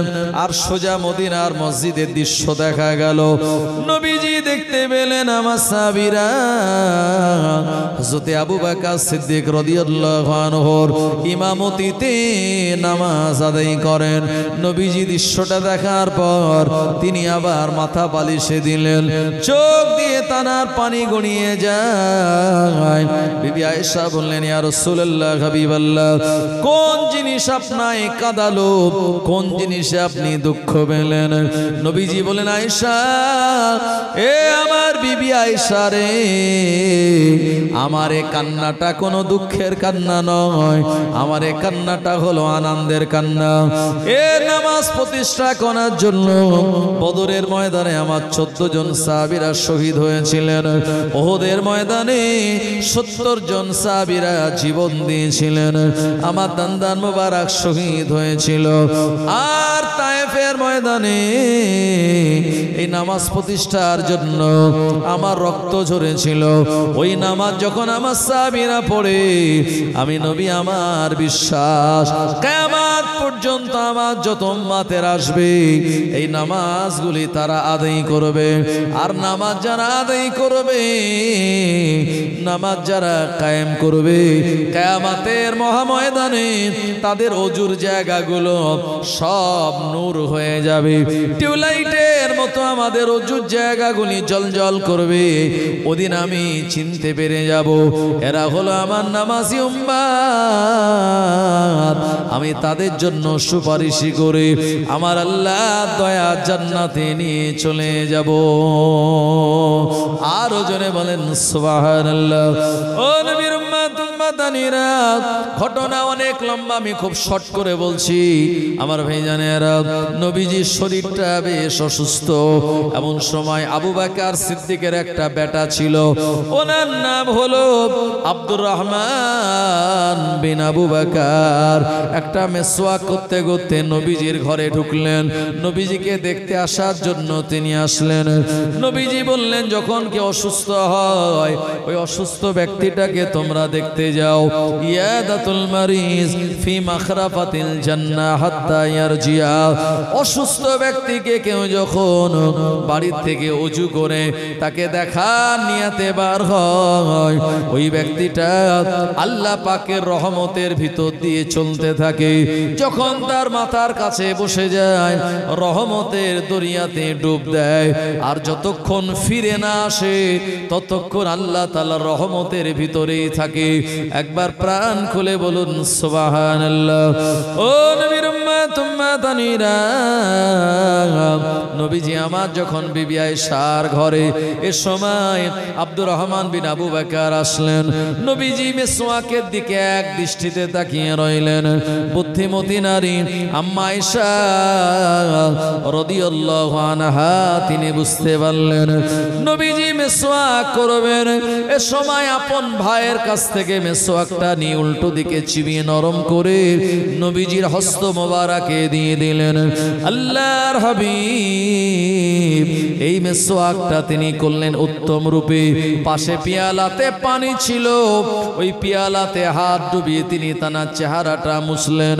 আর সোজা মদিনার মসজিদের দৃশ্য দেখা গেল। নবীজি দেখতে পেলেন আমার সাহাবীরা হযরত আবু বকর সিদ্দিক রাদিয়াল্লাহু আনহুর ইমামতিতে নামাজ আদায় করেন। নবীজি দৃশ্যটা দেখার পর তিনি আবার মাথা বালিশে দিলেন, চোখ দিয়ে তানার পানি গড়িয়ে যায়। বিবি আয়েশা বললেন, ইয়া রাসূলুল্লাহ, হাবিবাল্লাহ, কোন জিনিস আপনাকে কাঁদালো? কোন জিনিসে আপনি দুঃখ পেলেন? নবীজি বলেন, আয়েশা, এ আমার বিবি আয়েশা রে, আমার এই কান্নাটা কোনো দুঃখের কান্না নয়, আমার এই কান্নাটা হলো আনন্দের কান্না। এ নামাজ প্রতিষ্ঠা করার জন্য বদরের ময়দানে আমার 14 জন সাহাবীরা শহীদ হয়েছিলেন, ওহদের ময়দানে 70 জন সাহাবীরা জীবন দিয়েছিলেন, আমার দান্দান মোবারক শহীদ হয়েছিল। আর তায়েফের ময়দানে এই নামাজ প্রতিষ্ঠার জন্য আমার রক্ত ঝরেছিল। ওই নামাজ যখন আমার সাহাবীরা পড়ে, আমি নবী আমার বিশ্বাস কিয়ামত পর্যন্ত আমার যত উম্মতের আসবে এই নামাজগুলি তারা আদায় করবে। আর নামাজ যারা আদায় করবে, নামাজ যারা কায়েম করবে, কিয়ামতের মহাময়দানে তাদের অজুর জায়গাগুলো সব নূর হয়ে যাবে। টিউবলাইটের মতো আমাদের অজুর জায়গাগুলি জ্বলজ্বল করবে। ওদিন আমি চিনতে পেরে যাব এরা হলো আমার নামাজি উম্মত। আমি তাদের জন্য সুপারিশ করে আমার আল্লাহ দয়া জান্নাতে নিয়ে চলে যাব। আরো জনে বলেন সুবহানাল্লাহ। ও নবীর উম্মত উম্মতানিরা, ঘটনা অনেক লম্বা, আমি খুব শর্ট করে বলছি। আমার ভাইজানেরা, নবীজির শরীরটা বেশ অসুস্থ। এমন সময় আবু বকর সিদ্দিকের একটা বেটা ছিল, ওনার নাম হলো আব্দুর রহমান বিন আবু বকর। একটা মেসওয়াক করতে করতে নবীজির ঘরে ঢুকলেন। নবীজিকে দেখতে আসার জন্য তিনি আসলেন। নবীজি বললেন, যখন কেউ অসুস্থ হয় ওই অসুস্থ ব্যক্তিটাকে তোমরা দেখতে যাও। ইয়াদাতুল মারিজ ফি মাখরাফাতিল জান্নাহ হাত্তা ইয়ারজিয়া। অসুস্থ ব্যক্তিকে কেউ যখন বাড়ির থেকে ওযু করে তাকে দেখার নিয়াতে বার হয়, ওই ব্যক্তিটা আল্লাহ পাকের রহমতের ভিতর দিয়ে চলতে থাকে। যখন তার মাথার কাছে বসে যায়, রহমতের দরিয়াতে ডুব দেয়। আর যতক্ষণ ফিরে না আসে ততক্ষণ আল্লাহ তাআলার রহমতের ভিতরেই থাকে। একবার প্রাণ খুলে বলুন সুবহানাল্লাহ। ও নবীর উম্মত উম্মতানিরা, নবীজি আমার যখন বিবি আয়েশার ঘরে, এ সময় আব্দুর রহমান বিন আবু বকর আসলেন। নবীজি মেসওয়াকের দিকে এক দৃষ্টিতে তাকিয়ে রইলেন। বুদ্ধিমতী নারী আম্মা আয়েশা রাদিয়াল্লাহু আনহা তিনি বুঝতে পারলেন নবীজি মেসওয়াক করবেন। এ সময় আপন ভাইয়ের কাছ থেকে মেসওয়াকটা নিয়ে উল্টো দিকে চিবিয়ে নরম করে নবীজির হস্ত মোবারকে দিয়ে দিলেন। আল্লাহর হাবিব এই মেসওয়াকটা তিনি করলেন উত্তম রূপে। পাশে পিয়ালাতে পানি ছিল, ওই পিয়ালাতে হাত ডুবিয়ে তিনি তার চেহারাটা মুছলেন।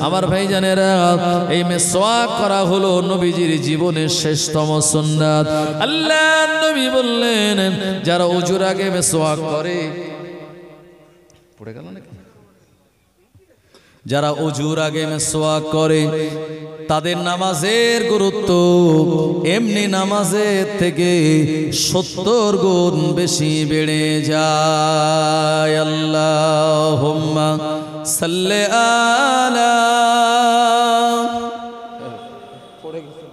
আমার ভাইজানেরা, এই মেসওয়াক করা হলো নবীজির জীবনের শেষতম সুন্নাত। আল্লাহর নবী বললেন, যারা ওযুর আগে মেসওয়াক করে, পড়ে গেল নাকি? যারা ওযুর আগে মেসওয়াক করে তাদের নামাজের গুরুত্ব এমনি নামাজের থেকে 70 গুণ বেশি বেড়ে যায়। আল্লাহুম্মা সাল্লি আলা। পড়ে গেছে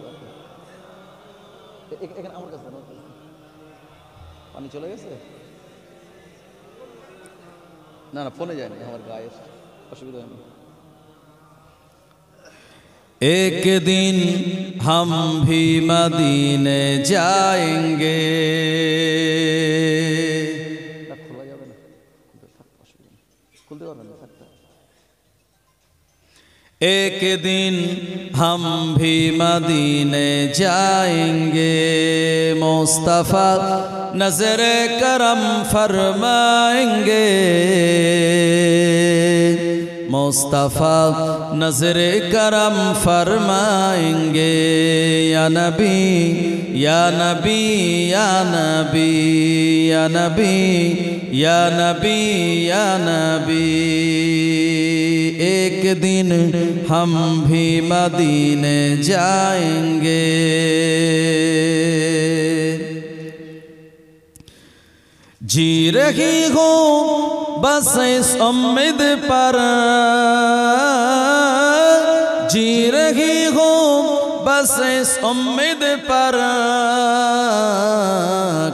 এখানে আমার কাছে পানি চলে গেছে না? না, ফোনে যায়নি, আমার গায়ে অসুবিধা হয়নি। एक दिन हम भी मदीने जाएंगे। एक दिन हम भी मदीने जाएंगे, मुस्तफा नजर करम फरमाएंगे। मुस्तफा नजर करम फरमाएंगे। या नबी या नबी या नबी या नबी या नबी या नबी। एक दिन हम भी मदीने जाएंगे। जी रही हो बस इस उम्मीद पर, जी रही हो बस इस उम्मीद पर,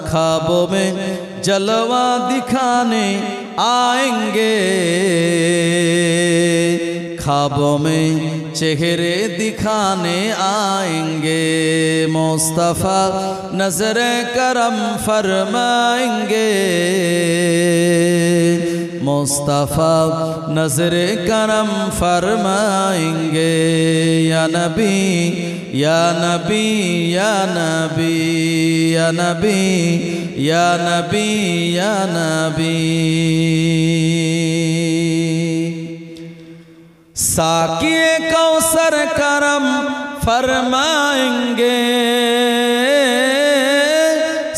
ख्वाबों में जलवा दिखाने आएंगे, ख्वाबों में चेहरे दिखाने आएंगे, मुस्तफ़ा नजर करम फरमाएंगे, मुस्तफ़ा नजर करम फरमाएंगे। या नबी या नबी या नबी या नबी या नबी या नबी। साक़िए कौसर करम फरमाएंगे,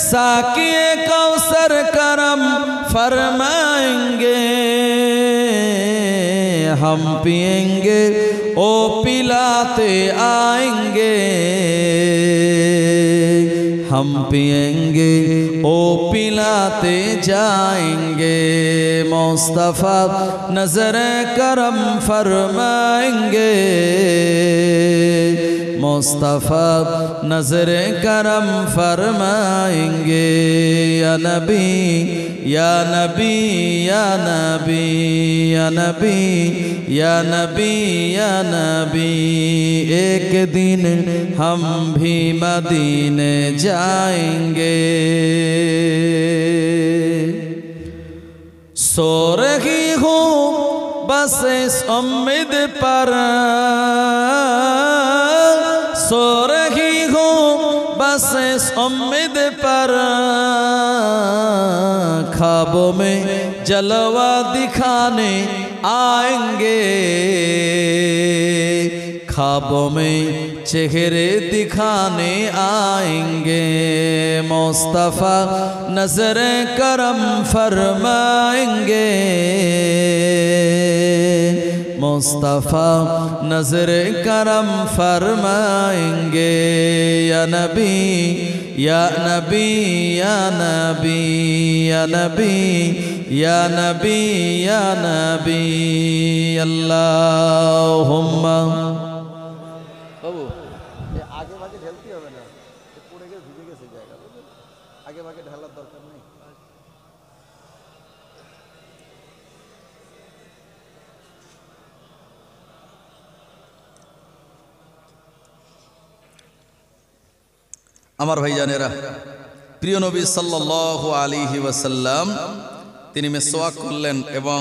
साक़िए कौसर करम फरमाएंगे, हम पिएंगे ओ पिलाते आएंगे, हम पिएंगे ओ पिलाते जाएंगे, मुस्तफ़ा नजर करम फरमाएंगे, मुस्तफ़ा नजर करम फरमाएंगे। या नबी या नबी या नबी या नबी या नबी या नबी। एक दिन हम भी मदीने जाएंगे, सो रही हूँ बस इस उम्मीद पर, सो रही हूँ बस इस उम्मीद पर, ख्वाबों में जलवा दिखाने आएंगे, ख्वाबों में चेहरे दिखाने आएंगे, मुस्तफ़ा नजर करम फरमाएंगे, मुस्तफ़ा नजर करम फरमाएंगे। या नबी या नबी या नबी या नबी या नबी या नबी। अल्लाहुम्मा बाबू आगे भागे ढलती হবে না, পড়ে গিয়ে ভিজে গেছে জায়গা, আগে ভাগে ঢালার দরকার নেই। আমার ভাইজানেরা, প্রিয় নবী সাল্লাল্লাহু আলাইহি ওয়াসাল্লাম তিনি মিসওয়াক করলেন এবং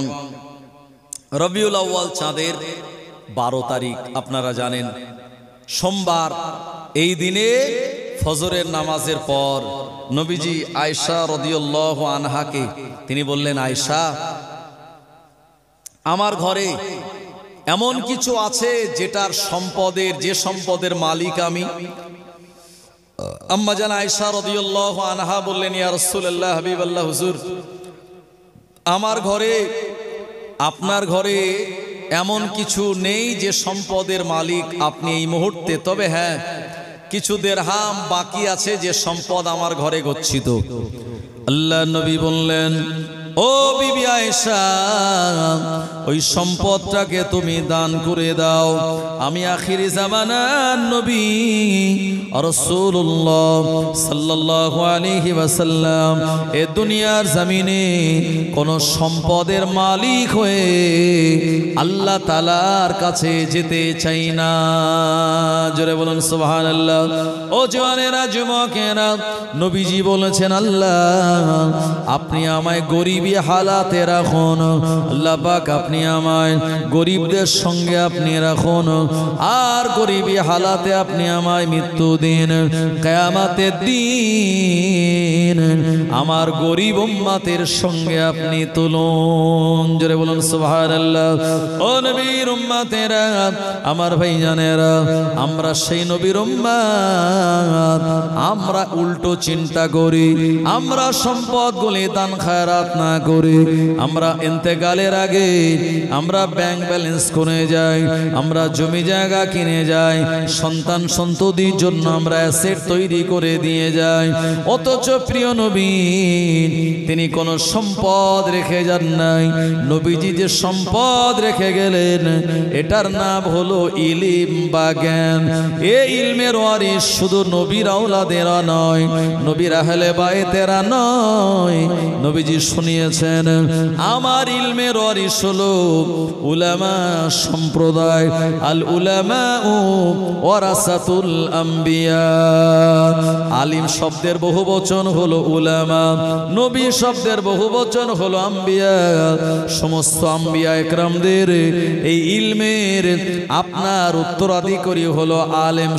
রবিউল আউয়াল চাঁদের 12 তারিখ আপনারা জানেন সোমবার, এই দিনে ফজরের নামাজের পর নবীজি আয়েশা রাদিয়াল্লাহু আনহাকে তিনি বললেন, আয়েশা আমার ঘরে এমন কিছু আছে যেটার সম্পদের, যে সম্পদের মালিক আমি। আম্মা জান আয়েশা রাদিয়াল্লাহু আনহা বললেন, ইয়া রাসূলুল্লাহ, হাবিবাল্লাহ হুজুর, আমার ঘরে, আপনার ঘরে এমন কিছু নেই যে সম্পদের মালিক আপনি এই মুহূর্তে, তবে হ্যাঁ কিছু দিরহাম বাকি আছে যে সম্পদ আমার ঘরে গচ্ছিত। আল্লাহ নবী বললেন, ও বিবি আয়েশা, ওই সম্পদটাকে তুমি দান করে দাও। আমি আখিরি জামানার নবী রাসূলুল্লাহ সাল্লাল্লাহু আলাইহি ওয়াসাল্লাম এ দুনিয়ার জমিনে কোন সম্পদের মালিক হয়ে আল্লাহ তাআলার কাছে যেতে চাই না। জোরে বলুন সুবহানাল্লাহ। ও জওয়ানেরা, যুবকেরা, নবীজি বলেছেন, আল্লাহ আপনি আমায় গরিবী হালাতে রাখুন, আল্লাহ পাক আপনি আমায় গরিবদের সঙ্গে আপনি রাখুন, আর গরিবী হালাতে আপনি আমায় মৃত্যু দিন, কিয়ামতের দিন আমার গরিব উম্মতের সঙ্গে আপনি তুলুন। জোরে বলুন সুবহানাল্লাহ। ও নবীর উম্মতেরা, আমার ভাইজানেরা, আমরা সেই নবীর উম্মত, আমরা উল্টো চিন্তা করি, আমরা সম্পদগুলি দান খায়রাত না করি, আমরা ইন্তেকালের আগে আমরা ব্যাংক ব্যালেন্স করে যাই, আমরা জমি জায়গা কিনে যাই, সন্তান সন্ততির জন্য আমরা অ্যাসেট তৈরি করে দিয়ে যাই। অথচ প্রিয় নবী তিনি কোনো সম্পদ রেখে যান নাই। নবীজি যে সম্পদ রেখে গেলেন এটার নাম হলো ইলম বা জ্ঞান। এই ইলমের ওয়ারিস শুধু নবীর আওলাদ আওলাদেরা নয়, নবীর আহলে বাইতেরা নয়। নবীজি শুনিয়েছেন আমার ইলমের ওয়ারিস হলো উলামা সম্প্রদায়। আল উলামা ওয়ারাসাতুল আম্বিয়া। আলিম শব্দের বহুবচন হলো উলামা, নবী শব্দের বহুবচন হলো আম্বিয়া। সমস্ত আম্বিয়া একরামদের এই ইলমের আপনার উত্তরাধিকারী হলো আলেম।